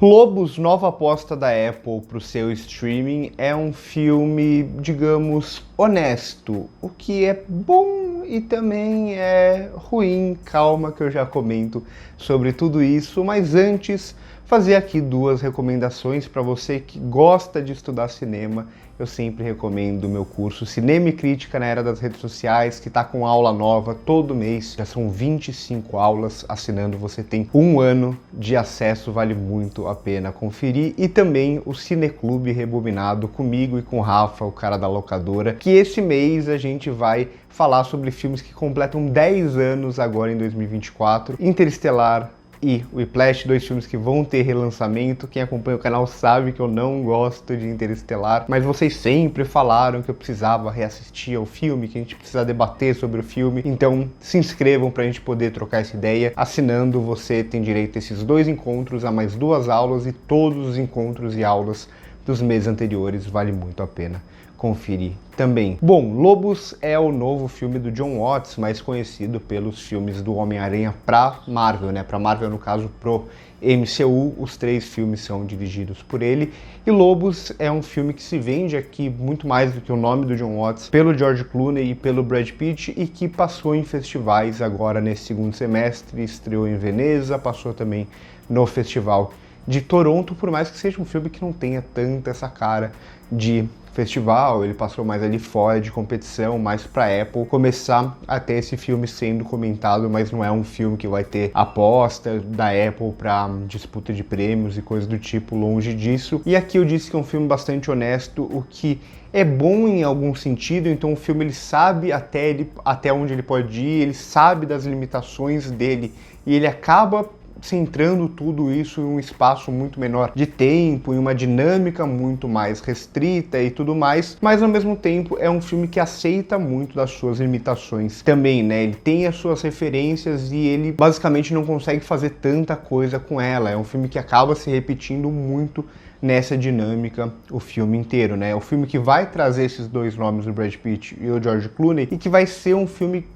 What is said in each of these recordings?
Lobos, nova aposta da Apple para o seu streaming, é um filme, digamos, honesto, o que é bom e também é ruim. Calma que eu já comento sobre tudo isso, mas antes, fazer aqui duas recomendações para você que gosta de estudar cinema. Eu sempre recomendo o meu curso Cinema e Crítica na Era das Redes Sociais, que está com aula nova todo mês. Já são 25 aulas. Assinando você tem um ano de acesso, vale muito a pena conferir. E também o Cineclube Rebobinado comigo e com o Rafa, o cara da locadora, que esse mês a gente vai falar sobre filmes que completam 10 anos agora em 2024. Interestelar e Whiplash, dois filmes que vão ter relançamento. Quem acompanha o canal sabe que eu não gosto de Interestelar, mas vocês sempre falaram que eu precisava reassistir ao filme, que a gente precisa debater sobre o filme, então se inscrevam pra gente poder trocar essa ideia. Assinando, você tem direito a esses dois encontros, a mais duas aulas, e todos os encontros e aulas dos meses anteriores, vale muito a pena conferir também. Bom, Lobos é o novo filme do Jon Watts, mais conhecido pelos filmes do Homem-Aranha pra Marvel, né? Pra Marvel, no caso, pro MCU, os 3 filmes são dirigidos por ele. E Lobos é um filme que se vende aqui muito mais do que o nome do Jon Watts, pelo George Clooney e pelo Brad Pitt, e que passou em festivais agora nesse segundo semestre, estreou em Veneza, passou também no Festival de Toronto, por mais que seja um filme que não tenha tanta essa cara de festival, ele passou mais ali fora de competição, mais pra Apple começar a ter esse filme sendo comentado, mas não é um filme que vai ter aposta da Apple pra disputa de prêmios e coisas do tipo, longe disso. E aqui eu disse que é um filme bastante honesto, o que é bom em algum sentido. Então o filme ele sabe até onde ele pode ir, ele sabe das limitações dele e ele acaba centrando tudo isso em um espaço muito menor de tempo, em uma dinâmica muito mais restrita e tudo mais, mas ao mesmo tempo é um filme que aceita muito das suas limitações também, né? Ele tem as suas referências e ele basicamente não consegue fazer tanta coisa com ela. É um filme que acaba se repetindo muito nessa dinâmica o filme inteiro, né? É o filme que vai trazer esses dois nomes, o Brad Pitt e o George Clooney, e que vai ser um filme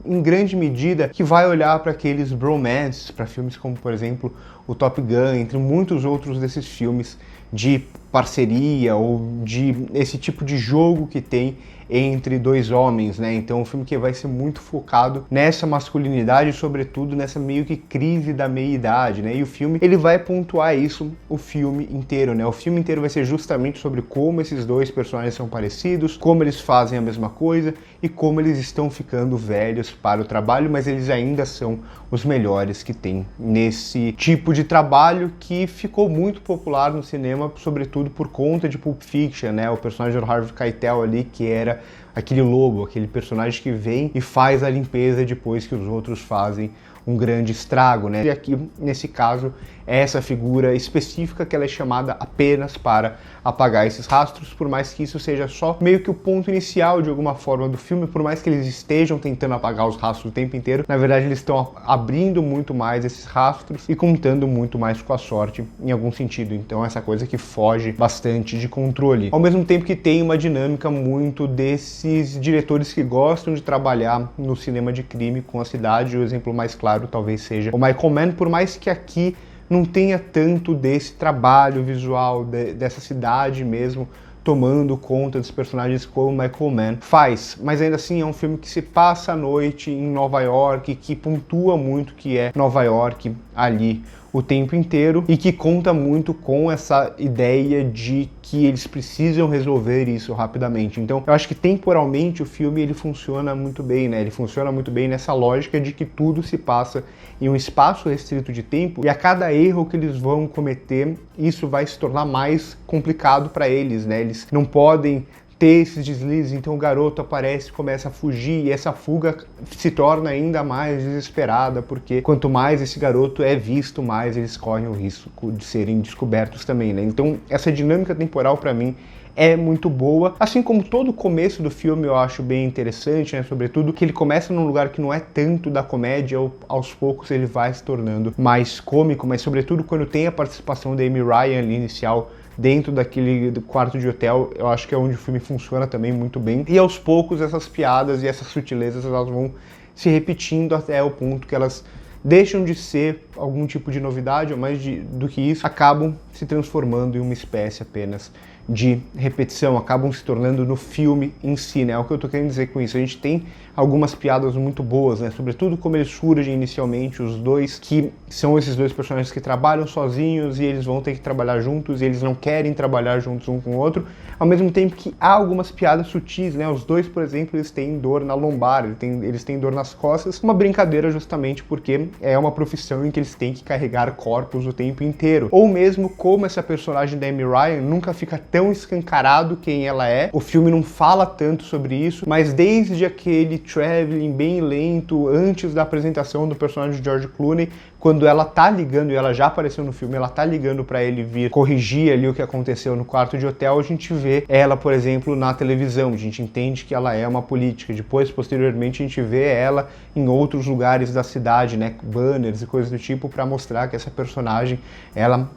em grande medida que vai olhar para aqueles bromances, para filmes como, por exemplo, o Top Gun, entre muitos outros desses filmes de parceria ou de esse tipo de jogo que tem entre dois homens, né? Então um filme que vai ser muito focado nessa masculinidade e sobretudo nessa meio que crise da meia-idade, né? E o filme, ele vai pontuar isso o filme inteiro, né? O filme inteiro vai ser justamente sobre como esses dois personagens são parecidos, como eles fazem a mesma coisa e como eles estão ficando velhos para o trabalho, mas eles ainda são os melhores que tem nesse tipo de trabalho que ficou muito popular no cinema, sobretudo por conta de Pulp Fiction, né? O personagem do Harvey Keitel ali, que era aquele lobo, aquele personagem que vem e faz a limpeza depois que os outros fazem um grande estrago, né? E aqui, nesse caso, é essa figura específica que ela é chamada apenas para apagar esses rastros, por mais que isso seja só meio que o ponto inicial de alguma forma do filme, por mais que eles estejam tentando apagar os rastros o tempo inteiro, na verdade eles estão abrindo muito mais esses rastros e contando muito mais com a sorte em algum sentido. Então essa coisa que foge bastante de controle. Ao mesmo tempo que tem uma dinâmica muito desses diretores que gostam de trabalhar no cinema de crime com a cidade. O exemplo mais claro talvez seja o Michael Mann, por mais que aqui não tenha tanto desse trabalho visual, dessa cidade mesmo, tomando conta dos personagens como Michael Mann faz, mas ainda assim é um filme que se passa à noite em Nova York, que pontua muito que é Nova York ali o tempo inteiro e que conta muito com essa ideia de que eles precisam resolver isso rapidamente. Então eu acho que temporalmente o filme ele funciona muito bem, né? Ele funciona muito bem nessa lógica de que tudo se passa em um espaço restrito de tempo e a cada erro que eles vão cometer, isso vai se tornar mais complicado para eles, né? Eles não podem ter esses deslizes, então o garoto aparece, começa a fugir e essa fuga se torna ainda mais desesperada, porque quanto mais esse garoto é visto, mais eles correm o risco de serem descobertos também, né? Então essa dinâmica temporal para mim é muito boa, assim como todo o começo do filme eu acho bem interessante, né? Sobretudo que ele começa num lugar que não é tanto da comédia, aos poucos ele vai se tornando mais cômico, mas sobretudo quando tem a participação da Amy Ryan ali inicial, dentro daquele quarto de hotel, eu acho que é onde o filme funciona também muito bem. E aos poucos essas piadas e essas sutilezas elas vão se repetindo até o ponto que elas deixam de ser algum tipo de novidade, ou mais do que isso, acabam se transformando em uma espécie apenas de repetição, acabam se tornando no filme em si, né? É o que eu tô querendo dizer com isso. A gente tem algumas piadas muito boas, né? Sobretudo como eles surgem inicialmente, os dois, que são esses dois personagens que trabalham sozinhos e eles vão ter que trabalhar juntos e eles não querem trabalhar juntos um com o outro, ao mesmo tempo que há algumas piadas sutis, né? Os dois, por exemplo, eles têm dor na lombar, eles têm dor nas costas, uma brincadeira justamente porque é uma profissão em que eles têm que carregar corpos o tempo inteiro. Ou mesmo como essa personagem da Amy Ryan nunca fica tão escancarado quem ela é, o filme não fala tanto sobre isso, mas desde aquele traveling bem lento, antes da apresentação do personagem de George Clooney, quando ela tá ligando, e ela já apareceu no filme, ela tá ligando pra ele vir corrigir ali o que aconteceu no quarto de hotel, a gente vê ela, por exemplo, na televisão, a gente entende que ela é uma política, depois, posteriormente, a gente vê ela em outros lugares da cidade, né, banners e coisas do tipo, pra mostrar que essa personagem, ela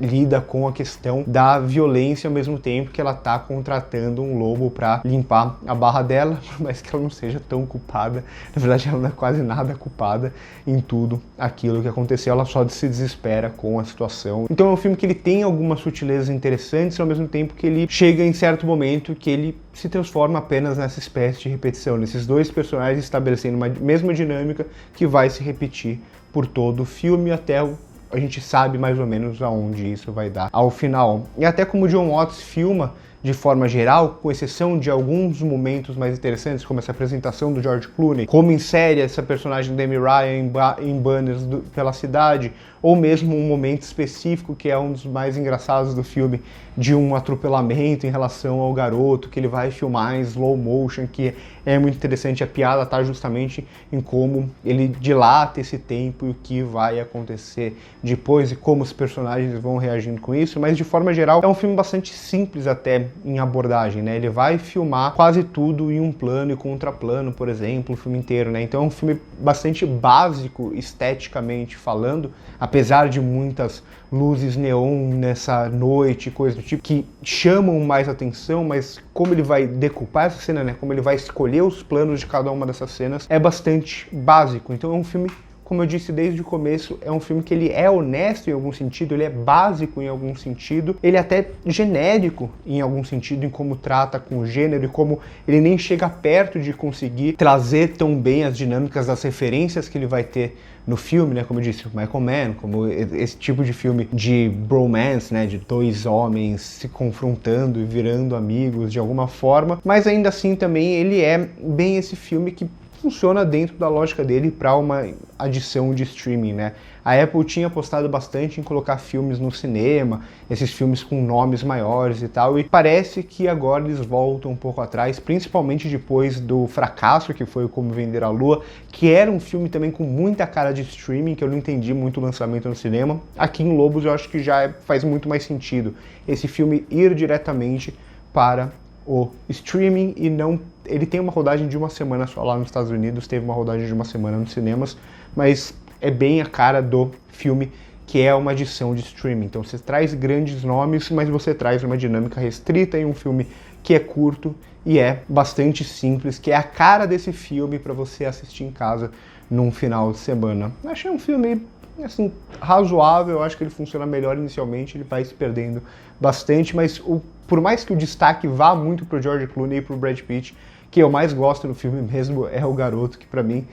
lida com a questão da violência ao mesmo tempo que ela tá contratando um lobo para limpar a barra dela, mas que ela não seja tão culpada. Na verdade, ela não é quase nada culpada em tudo aquilo que aconteceu, ela só se desespera com a situação. Então é um filme que ele tem algumas sutilezas interessantes, ao mesmo tempo que ele chega em certo momento que ele se transforma apenas nessa espécie de repetição, nesses dois personagens estabelecendo uma mesma dinâmica que vai se repetir por todo o filme até a gente sabe mais ou menos aonde isso vai dar ao final. E até como o Jon Watts filma de forma geral, com exceção de alguns momentos mais interessantes, como essa apresentação do George Clooney, como insere essa personagem da Amy Ryan em banners pela cidade, ou mesmo um momento específico que é um dos mais engraçados do filme, de um atropelamento em relação ao garoto, que ele vai filmar em slow motion, que é muito interessante. A piada tá justamente em como ele dilata esse tempo e o que vai acontecer depois e como os personagens vão reagindo com isso, mas de forma geral é um filme bastante simples até em abordagem, né? Ele vai filmar quase tudo em um plano e contraplano, por exemplo, o filme inteiro, né? Então é um filme bastante básico esteticamente falando, apesar de muitas luzes neon nessa noite, coisas do tipo, que chamam mais atenção, mas como ele vai decupar essa cena, né? Como ele vai escolher os planos de cada uma dessas cenas, é bastante básico. Então é um filme, como eu disse desde o começo, é um filme que ele é honesto em algum sentido, ele é básico em algum sentido, ele é até genérico em algum sentido, em como trata com o gênero e como ele nem chega perto de conseguir trazer tão bem as dinâmicas das referências que ele vai ter no filme, né? Como eu disse, o Michael Mann, como esse tipo de filme de bromance, né? De dois homens se confrontando e virando amigos de alguma forma, mas ainda assim também ele é bem esse filme que funciona dentro da lógica dele para uma adição de streaming, né? A Apple tinha apostado bastante em colocar filmes no cinema, esses filmes com nomes maiores e tal, e parece que agora eles voltam um pouco atrás, principalmente depois do fracasso que foi o Como Vender a Lua, que era um filme também com muita cara de streaming, que eu não entendi muito o lançamento no cinema. Aqui em Lobos eu acho que já faz muito mais sentido esse filme ir diretamente para o streaming e não... Ele tem uma rodagem de uma semana só lá nos Estados Unidos, teve uma rodagem de uma semana nos cinemas, mas é bem a cara do filme que é uma adição de streaming. Então você traz grandes nomes, mas você traz uma dinâmica restrita em um filme que é curto e é bastante simples, que é a cara desse filme para você assistir em casa num final de semana. Eu achei um filme assim, razoável, eu acho que ele funciona melhor inicialmente, ele vai se perdendo bastante, mas por mais que o destaque vá muito pro George Clooney e pro Brad Pitt, que eu mais gosto no filme mesmo é o garoto, que pra mim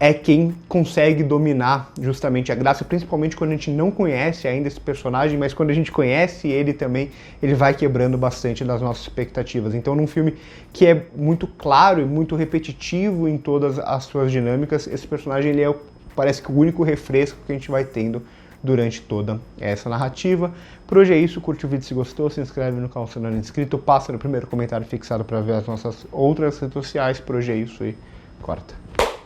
é quem consegue dominar justamente a graça, principalmente quando a gente não conhece ainda esse personagem, mas quando a gente conhece ele também, ele vai quebrando bastante das nossas expectativas. Então, num filme que é muito claro e muito repetitivo em todas as suas dinâmicas, esse personagem ele é, parece que o único refresco que a gente vai tendo durante toda essa narrativa. Por hoje é isso, curte o vídeo se gostou, se inscreve no canal se não é inscrito, passa no primeiro comentário fixado para ver as nossas outras redes sociais. Por hoje é isso e corta.